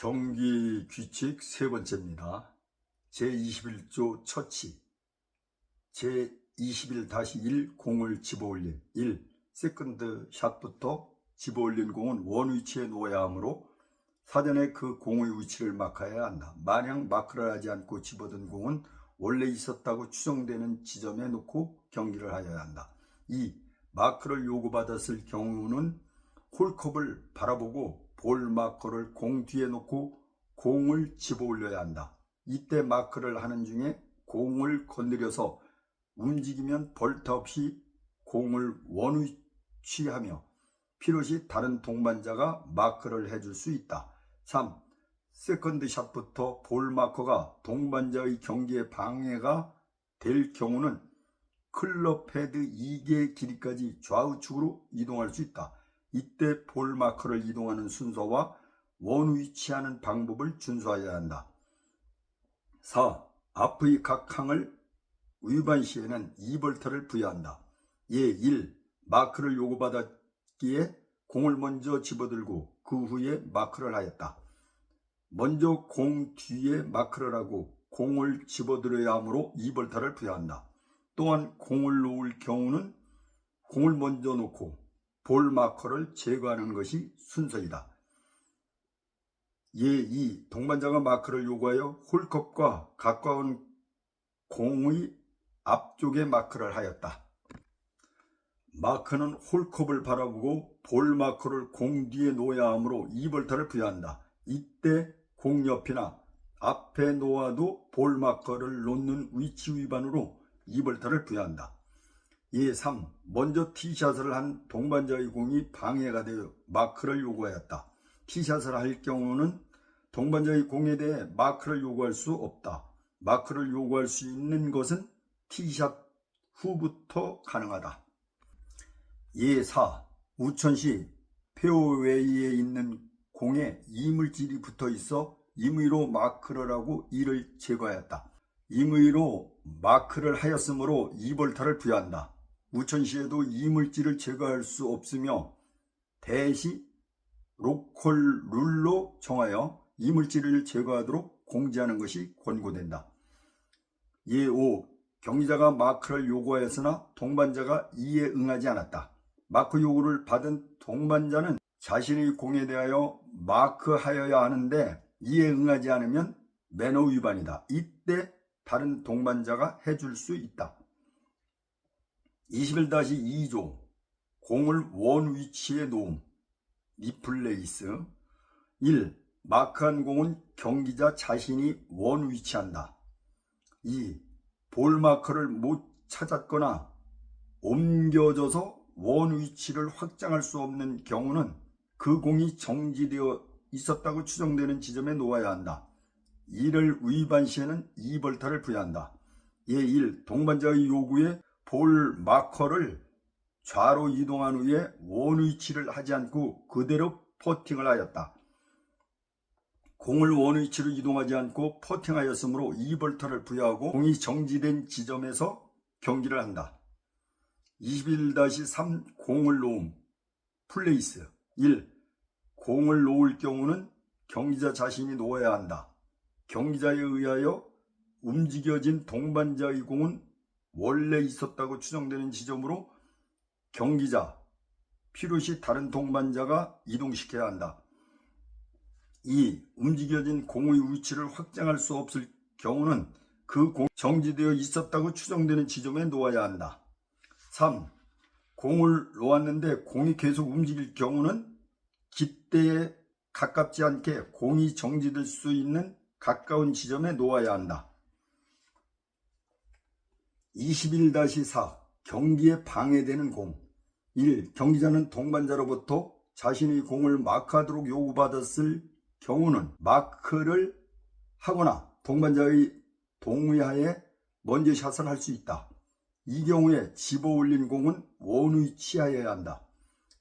경기 규칙 세 번째입니다. 제21조 처치 제21-1 공을 집어올림 1. 세컨드 샷부터 집어올린 공은 원 위치에 놓아야 하므로 사전에 그 공의 위치를 마크해야 한다. 만약 마크를 하지 않고 집어든 공은 원래 있었다고 추정되는 지점에 놓고 경기를 하여야 한다. 2. 마크를 요구받았을 경우는 홀컵을 바라보고 볼 마커를 공 뒤에 놓고 공을 집어 올려야 한다. 이때 마크를 하는 중에 공을 건드려서 움직이면 벌타 없이 공을 원위치하며 필요시 다른 동반자가 마크를 해줄 수 있다. 3. 세컨드 샷부터 볼 마커가 동반자의 경기에 방해가 될 경우는 클럽 헤드 2개 길이까지 좌우측으로 이동할 수 있다. 이때 볼 마커를 이동하는 순서와 원 위치하는 방법을 준수해야 한다. 4. 앞의 각 항을 위반 시에는 2벌타를 부여한다. 예. 1. 마크를 요구받았기에 공을 먼저 집어들고 그 후에 마크를 하였다. 먼저 공 뒤에 마크를 하고 공을 집어들어야 하므로 2벌타를 부여한다. 또한 공을 놓을 경우는 공을 먼저 놓고 볼 마커를 제거하는 것이 순서이다. 예. 2. 동반자가 마크를 요구하여 홀컵과 가까운 공의 앞쪽에 마크를 하였다. 마크는 홀컵을 바라보고 볼 마커를 공 뒤에 놓아야 하므로 2벌타를 부여한다. 이때 공 옆이나 앞에 놓아도 볼 마커를 놓는 위치 위반으로 2벌타를 부여한다. 예. 3. 먼저 티샷을 한 동반자의 공이 방해가 되어 마크를 요구하였다. 티샷을 할 경우는 동반자의 공에 대해 마크를 요구할 수 없다. 마크를 요구할 수 있는 것은 티샷 후부터 가능하다. 예. 4. 우천 시 페어웨이에 있는 공에 이물질이 붙어 있어 임의로 마크를 하고 이를 제거하였다. 임의로 마크를 하였으므로 2벌타를 부여한다. 우천 시에도 이물질을 제거할 수 없으며 대시 로컬 룰로 정하여 이물질을 제거하도록 공지하는 것이 권고된다. 예. 5. 경기자가 마크를 요구하였으나 동반자가 이에 응하지 않았다. 마크 요구를 받은 동반자는 자신의 공에 대하여 마크하여야 하는데 이에 응하지 않으면 매너 위반이다. 이때 다른 동반자가 해줄 수 있다. 21-2조 공을 원 위치에 놓음 리플레이스 1. 마크한 공은 경기자 자신이 원 위치한다. 2. 볼 마커를 못 찾았거나 옮겨져서 원 위치를 확장할 수 없는 경우는 그 공이 정지되어 있었다고 추정되는 지점에 놓아야 한다. 이를 위반 시에는 2벌타를 부여한다. 예. 1. 동반자의 요구에 볼 마커를 좌로 이동한 후에 원 위치를 하지 않고 그대로 퍼팅을 하였다. 공을 원 위치로 이동하지 않고 퍼팅하였으므로 2벌타를 부여하고 공이 정지된 지점에서 경기를 한다. 21-3 공을 놓음 플레이스 1. 공을 놓을 경우는 경기자 자신이 놓아야 한다. 경기자에 의하여 움직여진 동반자의 공은 원래 있었다고 추정되는 지점으로 경기자, 필요시 다른 동반자가 이동시켜야 한다. 2. 움직여진 공의 위치를 확장할 수 없을 경우는 그 공이 정지되어 있었다고 추정되는 지점에 놓아야 한다. 3. 공을 놓았는데 공이 계속 움직일 경우는 깃대에 가깝지 않게 공이 정지될 수 있는 가까운 지점에 놓아야 한다. 21-4 경기에 방해되는 공 1. 경기자는 동반자로부터 자신의 공을 마크하도록 요구받았을 경우는 마크를 하거나 동반자의 동의하에 먼저 샷을 할 수 있다. 이 경우에 집어 올린 공은 원 위치하여야 한다.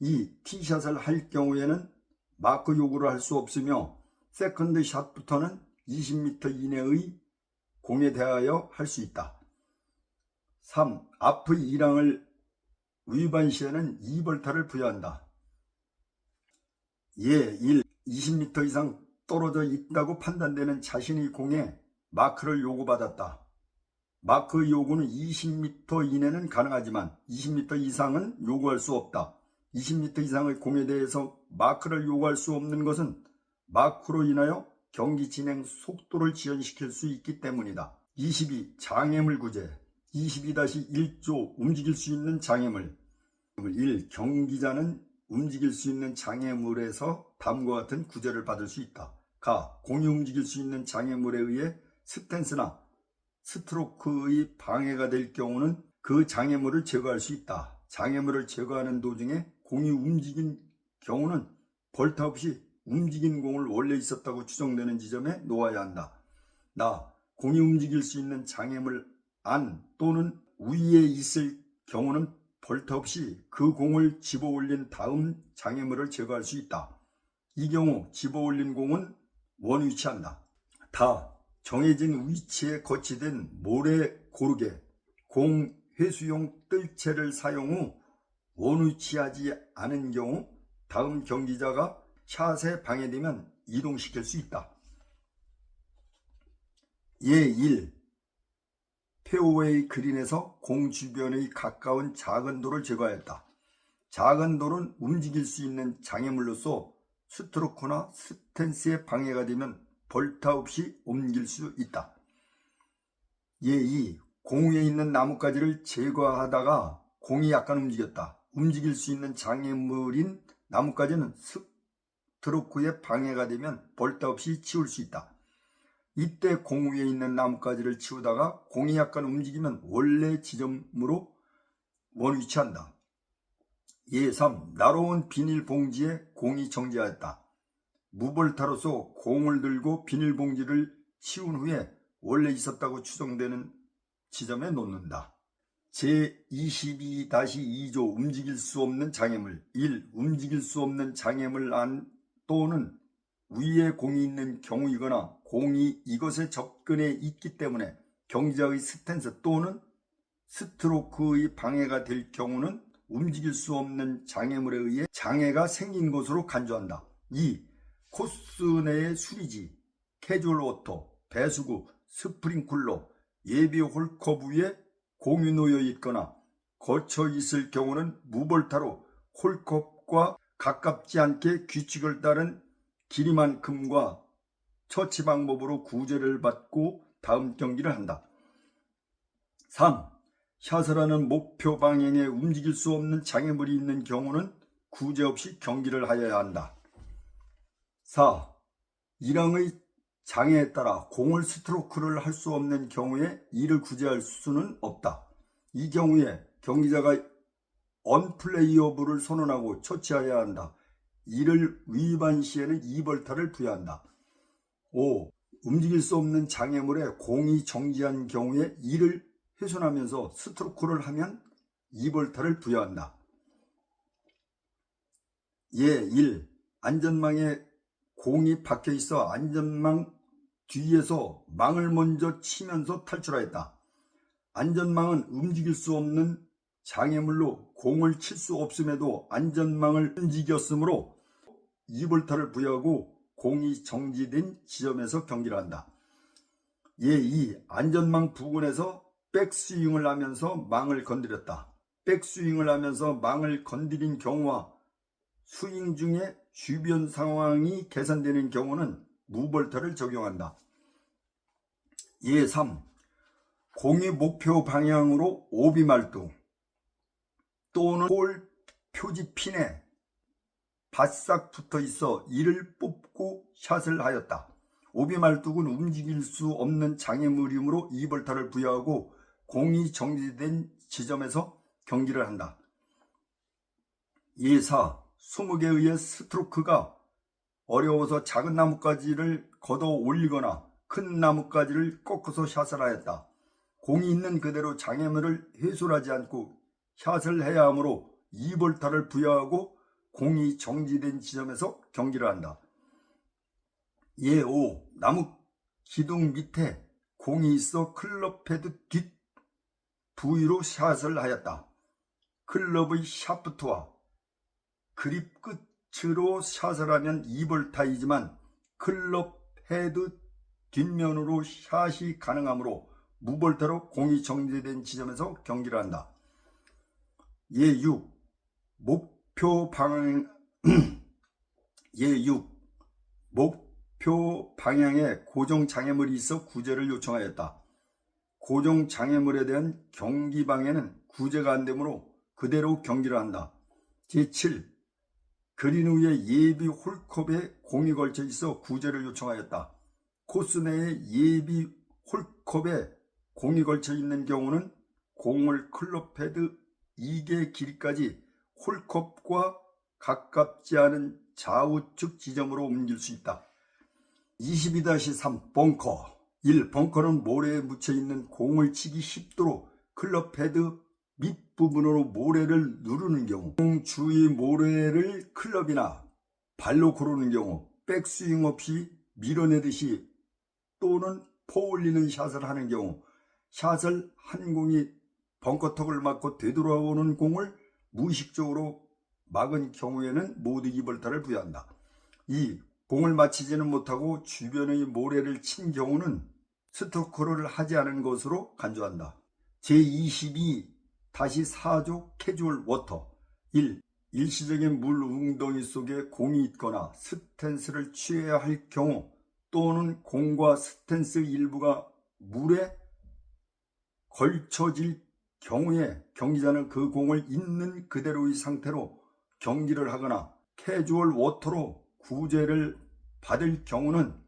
2. 티샷을 할 경우에는 마크 요구를 할 수 없으며 세컨드 샷부터는 20m 이내의 공에 대하여 할 수 있다. 3. 앞의 1항을 위반 시에는 2벌타를 부여한다. 예. 1. 20m 이상 떨어져 있다고 판단되는 자신의 공에 마크를 요구받았다. 마크 요구는 20m 이내는 가능하지만 20m 이상은 요구할 수 없다. 20m 이상의 공에 대해서 마크를 요구할 수 없는 것은 마크로 인하여 경기 진행 속도를 지연시킬 수 있기 때문이다. 22. 장애물 구제. 22-1조 움직일 수 있는 장애물. 1. 경기자는 움직일 수 있는 장애물에서 다음과 같은 구제를 받을 수 있다. 가. 공이 움직일 수 있는 장애물에 의해 스탠스나 스트로크의 방해가 될 경우는 그 장애물을 제거할 수 있다. 장애물을 제거하는 도중에 공이 움직인 경우는 벌타 없이 움직인 공을 원래 있었다고 추정되는 지점에 놓아야 한다. 나. 공이 움직일 수 있는 장애물 안 또는 위에 있을 경우는 벌타 없이 그 공을 집어 올린 다음 장애물을 제거할 수 있다. 이 경우 집어 올린 공은 원 위치한다. 다. 정해진 위치에 거치된 모래 고르게 공 회수용 뜰채를 사용 후 원 위치하지 않은 경우 다음 경기자가 샷에 방해되면 이동시킬 수 있다. 예 1. 페어웨이 그린에서 공 주변의 가까운 작은 돌을 제거하였다. 작은 돌은 움직일 수 있는 장애물로서 스트로크나 스탠스에 방해가 되면 벌타 없이 옮길 수 있다. 예 2. 공 위에 있는 나뭇가지를 제거하다가 공이 약간 움직였다. 움직일 수 있는 장애물인 나뭇가지는 스트로크에 방해가 되면 벌타 없이 치울 수 있다. 이때 공 위에 있는 나뭇가지를 치우다가 공이 약간 움직이면 원래 지점으로 원 위치한다. 예 3. 날아온 비닐봉지에 공이 정지하였다. 무벌타로서 공을 들고 비닐봉지를 치운 후에 원래 있었다고 추정되는 지점에 놓는다. 제22-2조 움직일 수 없는 장애물. 1. 움직일 수 없는 장애물 안 또는 위에 공이 있는 경우이거나 공이 이것에 접근해 있기 때문에 경기자의 스탠스 또는 스트로크의 방해가 될 경우는 움직일 수 없는 장애물에 의해 장애가 생긴 것으로 간주한다. 2. 코스 내의 수리지, 캐주얼 워터, 배수구, 스프링쿨러, 예비 홀컵 위에 공이 놓여 있거나 거쳐 있을 경우는 무벌타로 홀컵과 가깝지 않게 규칙을 따른 길이만큼과 처치 방법으로 구제를 받고 다음 경기를 한다. 3. 샷을 하는 목표 방향에 움직일 수 없는 장애물이 있는 경우는 구제 없이 경기를 하여야 한다. 4. 1항의 장애에 따라 공을 스트로크를 할 수 없는 경우에 이를 구제할 수는 없다. 이 경우에 경기자가 언플레이어블을 선언하고 처치해야 한다. 이를 위반 시에는 2벌타를 부여한다. 5. 움직일 수 없는 장애물에 공이 정지한 경우에 이를 훼손하면서 스트로크를 하면 2벌타를 부여한다. 예 1. 안전망에 공이 박혀 있어 안전망 뒤에서 망을 먼저 치면서 탈출하였다. 안전망은 움직일 수 없는 장애물로 공을 칠 수 없음에도 안전망을 움직였으므로 2벌타를 부여하고 공이 정지된 지점에서 경기를 한다. 예 2. 안전망 부근에서 백스윙을 하면서 망을 건드렸다. 백스윙을 하면서 망을 건드린 경우와 스윙 중에 주변 상황이 개선되는 경우는 무벌타를 적용한다. 예 3. 공이 목표 방향으로 오비 말뚝 또는 홀 표지 핀에 바싹 붙어 있어 이를 뽑고 샷을 하였다. 오비 말뚝은 움직일 수 없는 장애물이므로 2벌타를 부여하고 공이 정지된 지점에서 경기를 한다. 예 4. 20개의 스트로크가 어려워서 작은 나뭇가지를 걷어 올리거나 큰 나뭇가지를 꺾어서 샷을 하였다. 공이 있는 그대로 장애물을 훼손하지 않고 샷을 해야 하므로 2벌타를 부여하고 공이 정지된 지점에서 경기를 한다. 예 5. 나무 기둥 밑에 공이 있어 클럽 패드 뒷 부위로 샷을 하였다. 클럽의 샤프트와 그립 끝으로 샷을 하면 2벌타이지만 클럽 헤드 뒷면으로 샷이 가능하므로 무볼타로 공이 정지된 지점에서 경기를 한다. 예6. 목표 방향에 고정 장애물이 있어 구제를 요청하였다. 고정 장애물에 대한 경기 방해는 구제가 안 되므로 그대로 경기를 한다. 제7. 그린 위에 예비 홀컵에 공이 걸쳐 있어 구제를 요청하였다. 코스 내에 예비 홀컵에 공이 걸쳐 있는 경우는 공을 클럽 헤드 2개 길이까지 홀컵과 가깝지 않은 좌우측 지점으로 옮길 수 있다. 22-3 벙커. 1. 벙커는 모래에 묻혀있는 공을 치기 쉽도록 클럽 헤드 밑부분으로 모래를 누르는 경우, 공 주위 모래를 클럽이나 발로 고르는 경우, 백스윙 없이 밀어내듯이 또는 퍼올리는 샷을 하는 경우, 샷을 한 공이 벙커턱을 맞고 되돌아오는 공을 무의식적으로 막은 경우에는 모두 2볼타를 부여한다. 2. 공을 맞히지는 못하고 주변의 모래를 친 경우는 스트로크를 하지 않은 것으로 간주한다. 제22-4조 캐주얼 워터. 1. 일시적인 물 웅덩이 속에 공이 있거나 스탠스를 취해야 할 경우 또는 공과 스탠스 일부가 물에 걸쳐질 경우에 경기자는 그 공을 있는 그대로의 상태로 경기를 하거나 캐주얼 워터로 구제를 받을 경우는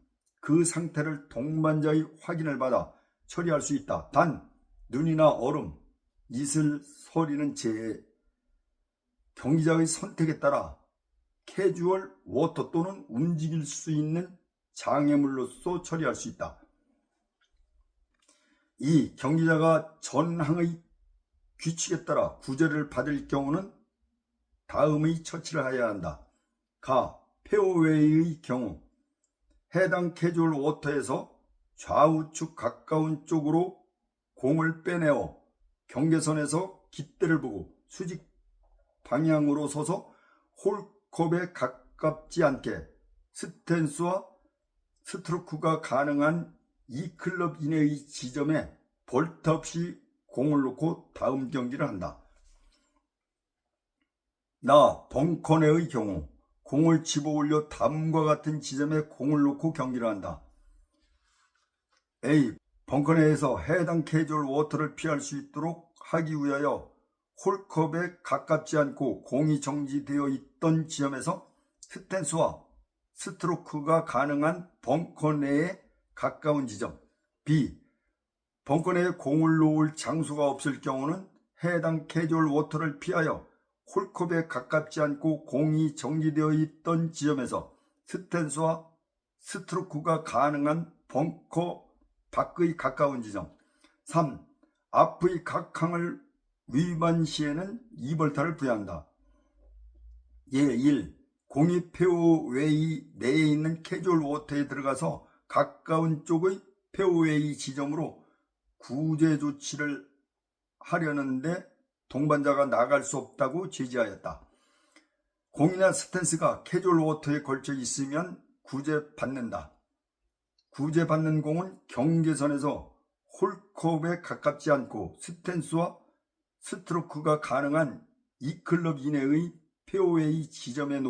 그 상태를 동반자의 확인을 받아 처리할 수 있다. 단 눈이나 얼음, 이슬, 서리는 제외. 경기자의 선택에 따라 캐주얼 워터 또는 움직일 수 있는 장애물로서 처리할 수 있다. 2. 경기자가 전항의 규칙에 따라 구제를 받을 경우는 다음의 처치를 해야 한다. 가. 페어웨이의 경우 해당 캐주얼 워터에서 좌우측 가까운 쪽으로 공을 빼내어 경계선에서 깃대를 보고 수직 방향으로 서서 홀컵에 가깝지 않게 스탠스와 스트로크가 가능한 2클럽 이내의 지점에 볼트 없이 공을 놓고 다음 경기를 한다. 나 벙커 내의 경우 공을 집어올려 다음과 같은 지점에 공을 놓고 경기를 한다. A. 벙커 내에서 해당 캐주얼 워터를 피할 수 있도록 하기 위하여 홀컵에 가깝지 않고 공이 정지되어 있던 지점에서 스탠스와 스트로크가 가능한 벙커 내에 가까운 지점. B. 벙커 내에 공을 놓을 장소가 없을 경우는 해당 캐주얼 워터를 피하여 홀컵에 가깝지 않고 공이 정지되어 있던 지점에서 스탠스와 스트로크가 가능한 벙커 밖의 가까운 지점. 3. 앞의 각항을 위반 시에는 2볼타를 부여한다. 예. 1. 공이 페어웨이 내에 있는 캐주얼 워터에 들어가서 가까운 쪽의 페어웨이 지점으로 구제 조치를 하려는데 동반자가 나갈 수 없다고 제지하였다. 공이나 스탠스가 캐주얼 워터에 걸쳐 있으면 구제받는다. 구제받는 공은 경계선에서 홀컵에 가깝지 않고 스탠스와 스트로크가 가능한 2클럽 이내의 페어웨이 지점에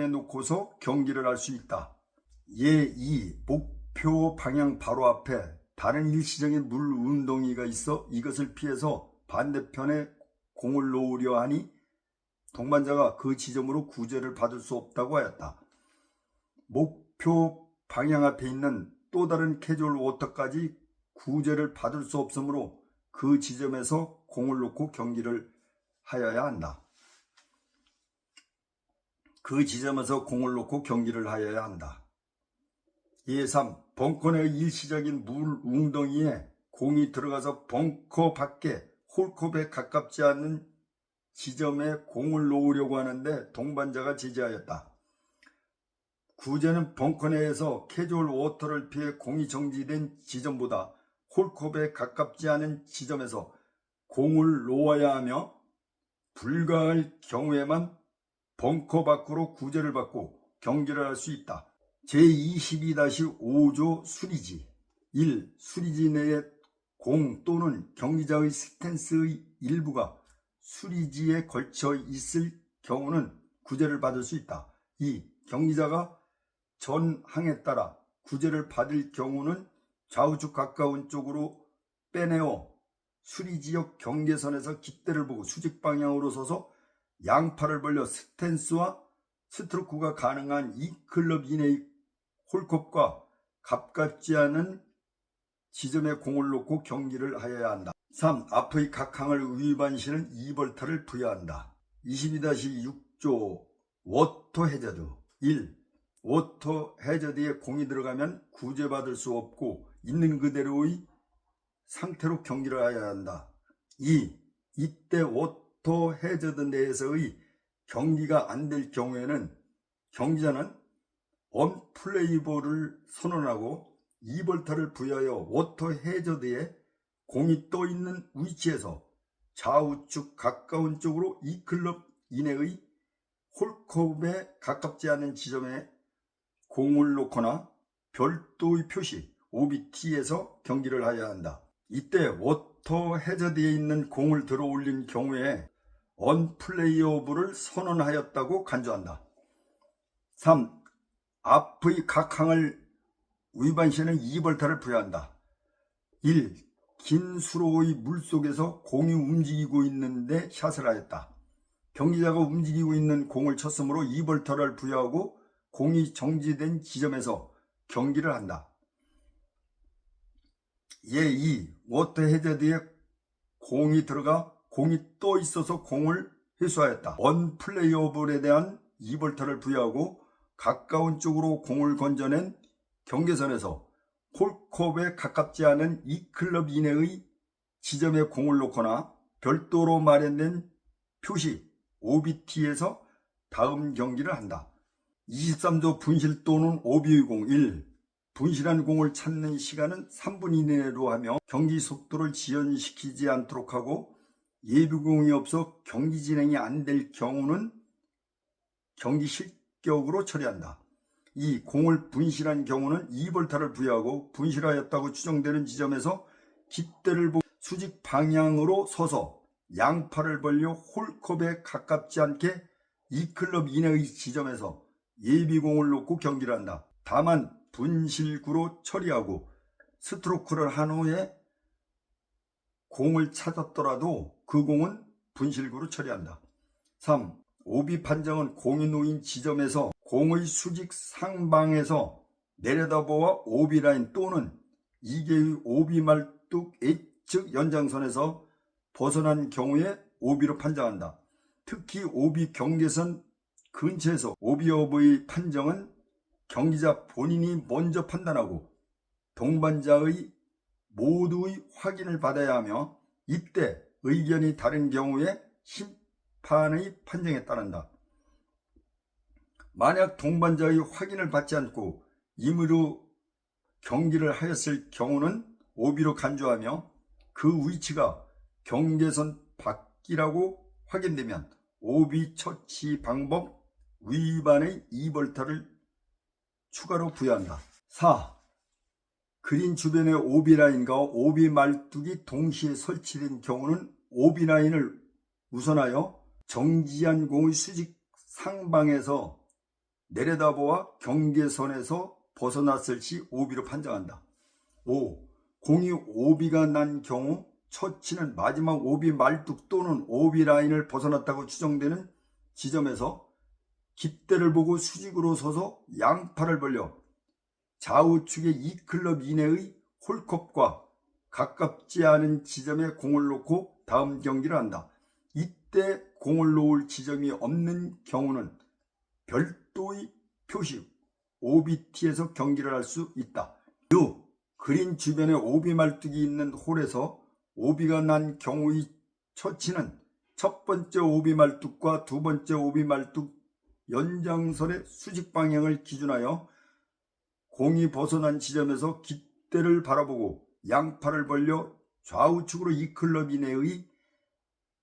놓고서 경기를 할 수 있다. 예. 2. 목표 방향 바로 앞에 다른 일시적인 물 운동이가 있어 이것을 피해서 반대편에 공을 놓으려 하니 동반자가 그 지점으로 구제를 받을 수 없다고 하였다. 목표 방향 앞에 있는 또 다른 캐주얼 워터까지 구제를 받을 수 없으므로 그 지점에서 공을 놓고 경기를 하여야 한다. 예. 3. 벙커 내의 일시적인 물 웅덩이에 공이 들어가서 벙커 밖에 홀컵에 가깝지 않은 지점에 공을 놓으려고 하는데 동반자가 제지하였다. 구제는 벙커 내에서 캐주얼 워터를 피해 공이 정지된 지점보다 홀컵에 가깝지 않은 지점에서 공을 놓아야 하며 불가할 경우에만 벙커 밖으로 구제를 받고 경기를 할 수 있다. 제22-5조 수리지 1. 수리지 내에 공 또는 경기자의 스탠스의 일부가 수리지에 걸쳐 있을 경우는 구제를 받을 수 있다. 2. 경기자가 전 항에 따라 구제를 받을 경우는 좌우측 가까운 쪽으로 빼내어 수리지역 경계선에서 깃대를 보고 수직 방향으로 서서 양팔을 벌려 스탠스와 스트로크가 가능한 2클럽 이내의 홀컵과 가깝지 않은 지점에 공을 놓고 경기를 하여야 한다. 3. 앞의 각 항을 위반시는 2벌타를 부여한다. 22-6조 워터 해저드 1. 워터 해저드에 공이 들어가면 구제받을 수 없고 있는 그대로의 상태로 경기를 해야 한다. 2. 이때 워터 해저드 내에서의 경기가 안 될 경우에는 경기자는 언플레이볼을 선언하고 2벌타를 부여하여 워터 해저드에 공이 떠 있는 위치에서 좌우측 가까운 쪽으로 2클럽 이내의 홀컵에 가깝지 않은 지점에 공을 놓거나 별도의 표시 OBT에서 경기를 하여야 한다. 이때 워터 해저드에 있는 공을 들어 올린 경우에 언플레이어블을 선언하였다고 간주한다. 3. 앞의 각 항을 위반시에는 2벌타를 부여한다. 1. 긴 수로의 물속에서 공이 움직이고 있는데 샷을 하였다. 경기자가 움직이고 있는 공을 쳤으므로 2벌타를 부여하고 공이 정지된 지점에서 경기를 한다. 예 2. 워터 해저드에 공이 들어가 공이 떠 있어서 공을 회수하였다. 언플레이어블에 대한 2벌타를 부여하고 가까운 쪽으로 공을 건져낸 경계선에서 홀컵에 가깝지 않은 2클럽 이내의 지점에 공을 놓거나 별도로 마련된 표시 OBT에서 다음 경기를 한다. 23조 분실 또는 오비의 공 1. 분실한 공을 찾는 시간은 3분 이내로 하며 경기 속도를 지연시키지 않도록 하고 예비공이 없어 경기 진행이 안 될 경우는 경기 실격으로 처리한다. 2. 공을 분실한 경우는 2벌타를 부여하고 분실하였다고 추정되는 지점에서 깃대를 보고 수직 방향으로 서서 양팔을 벌려 홀컵에 가깝지 않게 2클럽 이내의 지점에서 예비공을 놓고 경기를 한다. 다만 분실구로 처리하고 스트로크를 한 후에 공을 찾았더라도 그 공은 분실구로 처리한다. 3. 오비 판정은 공이 놓인 지점에서 공의 수직 상방에서 내려다보아 오비라인 또는 2개의 오비 말뚝 H측 연장선에서 벗어난 경우에 오비로 판정한다. 특히 오비 경계선 근처에서 오비업의 판정은 경기자 본인이 먼저 판단하고 동반자의 모두의 확인을 받아야 하며 이때 의견이 다른 경우에 심판의 판정에 따른다. 만약 동반자의 확인을 받지 않고 임의로 경기를 하였을 경우는 오비로 간주하며 그 위치가 경계선 밖이라고 확인되면 오비 처치 방법 위반의 2벌타를 추가로 부여한다. 4. 그린 주변에 오비라인과 오비 말뚝이 동시에 설치된 경우는 오비라인을 우선하여 정지한 공의 수직 상방에서 내려다보아 경계선에서 벗어났을 시 오비로 판정한다. 5. 공이 오비가 난 경우 처치는 마지막 오비 말뚝 또는 오비 라인을 벗어났다고 추정되는 지점에서 깃대를 보고 수직으로 서서 양팔을 벌려 좌우측의 2클럽 이내의 홀컵과 가깝지 않은 지점에 공을 놓고 다음 경기를 한다. 이때 공을 놓을 지점이 없는 경우는 별도의 표시 OBT에서 경기를 할 수 있다. 6. 그린 주변에 오비 말뚝이 있는 홀에서 오비가 난 경우의 처치는 첫 번째 오비 말뚝과 두 번째 오비 말뚝 연장선의 수직 방향을 기준하여 공이 벗어난 지점에서 깃대를 바라보고 양팔을 벌려 좌우측으로 2클럽 이내의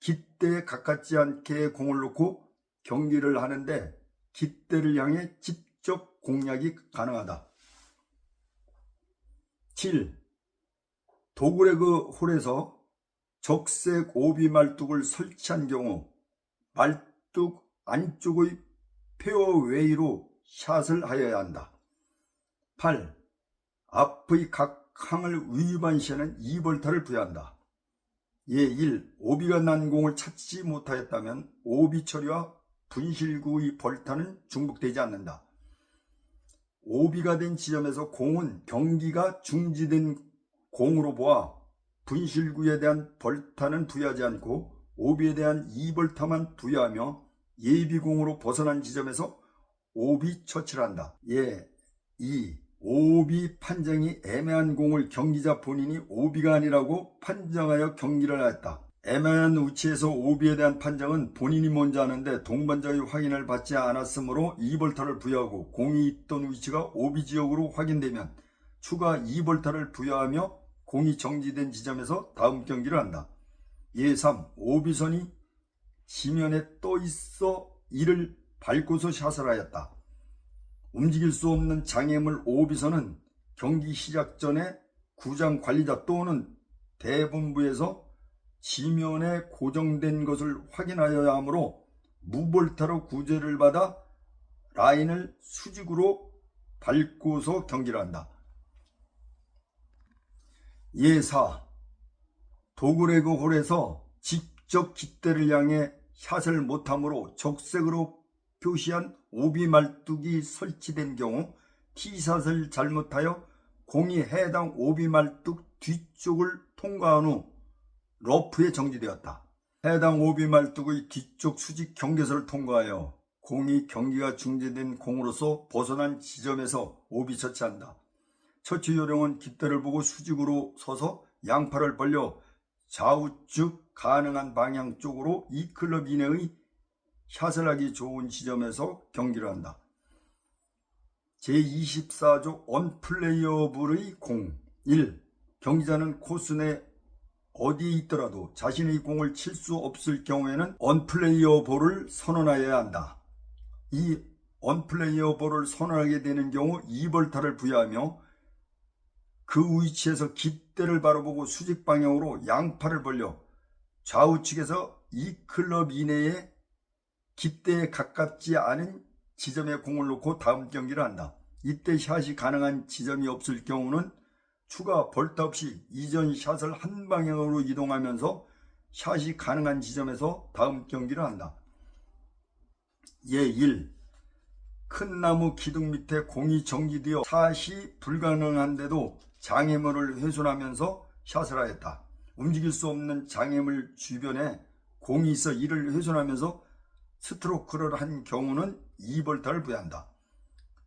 깃대에 가깝지 않게 공을 놓고 경기를 하는데 깃대를 향해 공략이 가능하다. 7. 도그레그 홀에서 적색 오비 말뚝을 설치한 경우 말뚝 안쪽의 페어웨이로 샷을 하여야 한다. 8. 앞의 각 항을 위반 시에는 2벌타를 부여한다. 예 1. 오비가 난 공을 찾지 못하였다면 오비 처리와 분실구의 벌타는 중복되지 않는다. 오비가 된 지점에서 공은 경기가 중지된 공으로 보아 분실구에 대한 벌타는 부여하지 않고 오비에 대한 2벌타만 부여하며 예비공으로 벗어난 지점에서 오비 처치를 한다. 예 2. 오비 판정이 애매한 공을 경기자 본인이 오비가 아니라고 판정하여 경기를 하였다. 애매한 위치에서 오비에 대한 판정은 본인이 먼저 하는데 동반자의 확인을 받지 않았으므로 2벌타를 부여하고 공이 있던 위치가 오비 지역으로 확인되면 추가 2벌타를 부여하며 공이 정지된 지점에서 다음 경기를 한다. 예 3. 오비선이 지면에 떠 있어 이를 밟고서 샷을 하였다. 움직일 수 없는 장애물 오비선은 경기 시작 전에 구장 관리자 또는 대본부에서 지면에 고정된 것을 확인하여야 하므로 무벌타로 구제를 받아 라인을 수직으로 밟고서 경기를 한다. 예 4. 도그레그 홀에서 직접 깃대를 향해 샷을 못하므로 적색으로 표시한 오비 말뚝이 설치된 경우 티샷을 잘못하여 공이 해당 오비 말뚝 뒤쪽을 통과한 후 러프에 정지되었다. 해당 오비 말뚝의 뒤쪽 수직 경계선을 통과하여 공이 경기가 중지된 공으로서 벗어난 지점에서 오비 처치한다. 처치 요령은 깃대를 보고 수직으로 서서 양팔을 벌려 좌우측 가능한 방향 쪽으로 2클럽 이내의 샷을 하기 좋은 지점에서 경기를 한다. 제24조 언플레이어블의 공 1. 경기자는 코스 내 어디에 있더라도 자신의 공을 칠 수 없을 경우에는 언플레이어볼을 선언하여야 한다. 이 언플레이어볼을 선언하게 되는 경우 2벌타를 부여하며 그 위치에서 깃대를 바라보고 수직 방향으로 양팔을 벌려 좌우측에서 2클럽 이내에 깃대에 가깝지 않은 지점에 공을 놓고 다음 경기를 한다. 이때 샷이 가능한 지점이 없을 경우는 추가 벌타 없이 이전 샷을 한 방향으로 이동하면서 샷이 가능한 지점에서 다음 경기를 한다. 예 1. 큰 나무 기둥 밑에 공이 정지되어 샷이 불가능한데도 장애물을 훼손하면서 샷을 하였다. 움직일 수 없는 장애물 주변에 공이 있어 이를 훼손하면서 스트로크를 한 경우는 2벌타를 부여한다.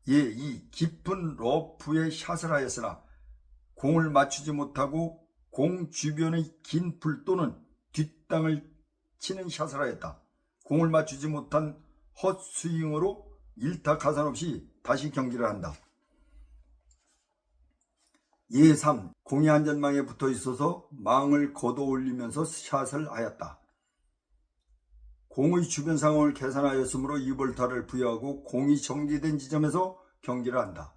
예 2. 깊은 러프에 샷을 하였으나 공을 맞추지 못하고 공 주변의 긴 풀 또는 뒷땅을 치는 샷을 하였다. 공을 맞추지 못한 헛스윙으로 일타 가산 없이 다시 경기를 한다. 예 3. 공이 안전망에 붙어 있어서 망을 걷어 올리면서 샷을 하였다. 공의 주변 상황을 계산하였으므로 2벌타를 부여하고 공이 정지된 지점에서 경기를 한다.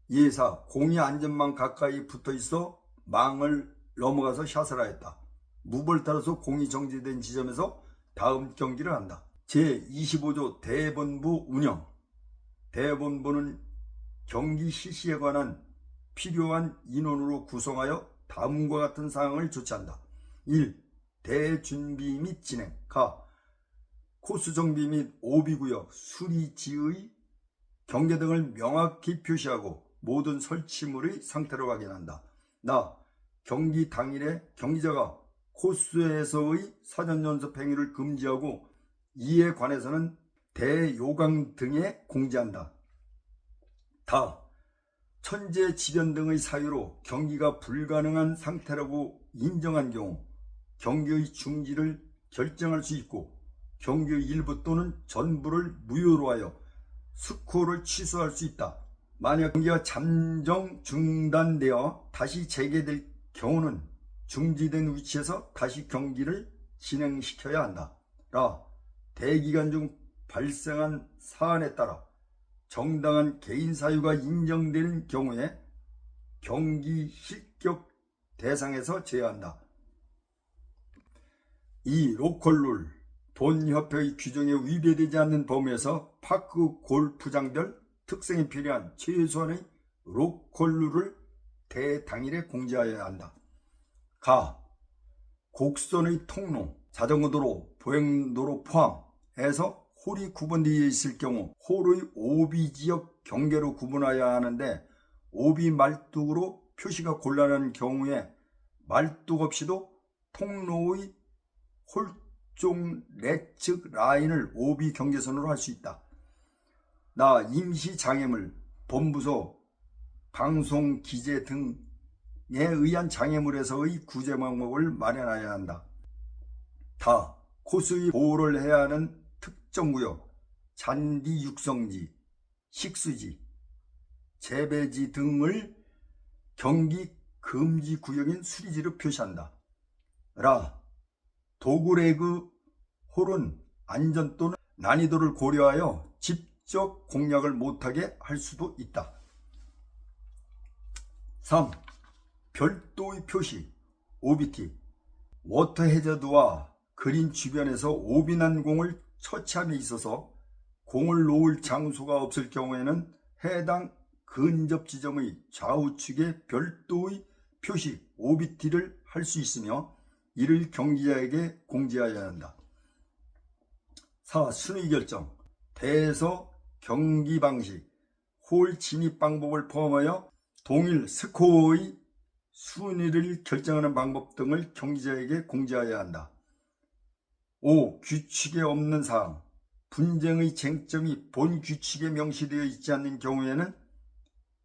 예 4. 공이 안전망 가까이 붙어 있어 망을 넘어가서 샷을 하였다. 무벌타로서 공이 정지된 지점에서 다음 경기를 한다. 제25조 대본부 운영. 대본부는 경기 실시에 관한 필요한 인원으로 구성하여 다음과 같은 사항을 조치한다. 1. 대준비 및 진행. 코스 정비 및 오비구역, 수리지의 경계 등을 명확히 표시하고 모든 설치물의 상태를 확인한다. 경기 당일에 경기자가 코스에서의 사전연습 행위를 금지하고 이에 관해서는 대요강 등에 공지한다. 천재지변 등의 사유로 경기가 불가능한 상태라고 인정한 경우 경기의 중지를 결정할 수 있고 경기의 일부 또는 전부를 무효로 하여 스코어를 취소할 수 있다. 만약 경기가 잠정 중단되어 다시 재개될 경우는 중지된 위치에서 다시 경기를 진행시켜야 한다. 대기간 중 발생한 사안에 따라 정당한 개인 사유가 인정되는 경우에 경기 실격 대상에서 제외한다. 이 로컬룰, 본협회의 규정에 위배되지 않는 범위에서 파크 골프장별 특성에 필요한 최소한의 로컬룰을 대당일에 공지하여야 한다. 가. 곡선의 통로, 자전거도로, 보행도로 포함해서 홀이 구분되어 있을 경우 홀의 오비지역 경계로 구분하여야 하는데 오비 말뚝으로 표시가 곤란한 경우에 말뚝 없이도 통로의 홀종 내측 라인을 오비 경계선으로 할 수 있다. 나 임시장애물, 본부소, 방송, 기재 등에 의한 장애물에서의 구제 방법을 마련해야 한다. 다. 코스의 보호를 해야 하는 특정구역, 잔디 육성지, 식수지, 재배지 등을 경기 금지 구역인 수리지로 표시한다. 라. 도그레그 홀은 안전 또는 난이도를 고려하여 직접 공략을 못하게 할 수도 있다. 3. 별도의 표시, OBT. 워터 해저드와 그린 주변에서 오비난 공을 처치함에 있어서 공을 놓을 장소가 없을 경우에는 해당 근접 지점의 좌우측에 별도의 표시, OBT를 할 수 있으며 이를 경기자에게 공지하여야 한다. 4. 순위 결정. 대에서 경기 방식, 홀 진입 방법을 포함하여 동일 스코어의 순위를 결정하는 방법 등을 경기자에게 공지하여야 한다. 5. 규칙에 없는 사항. 분쟁의 쟁점이 본 규칙에 명시되어 있지 않는 경우에는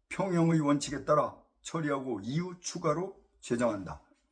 평형의 원칙에 따라 처리하고 이후 추가로 제정한다.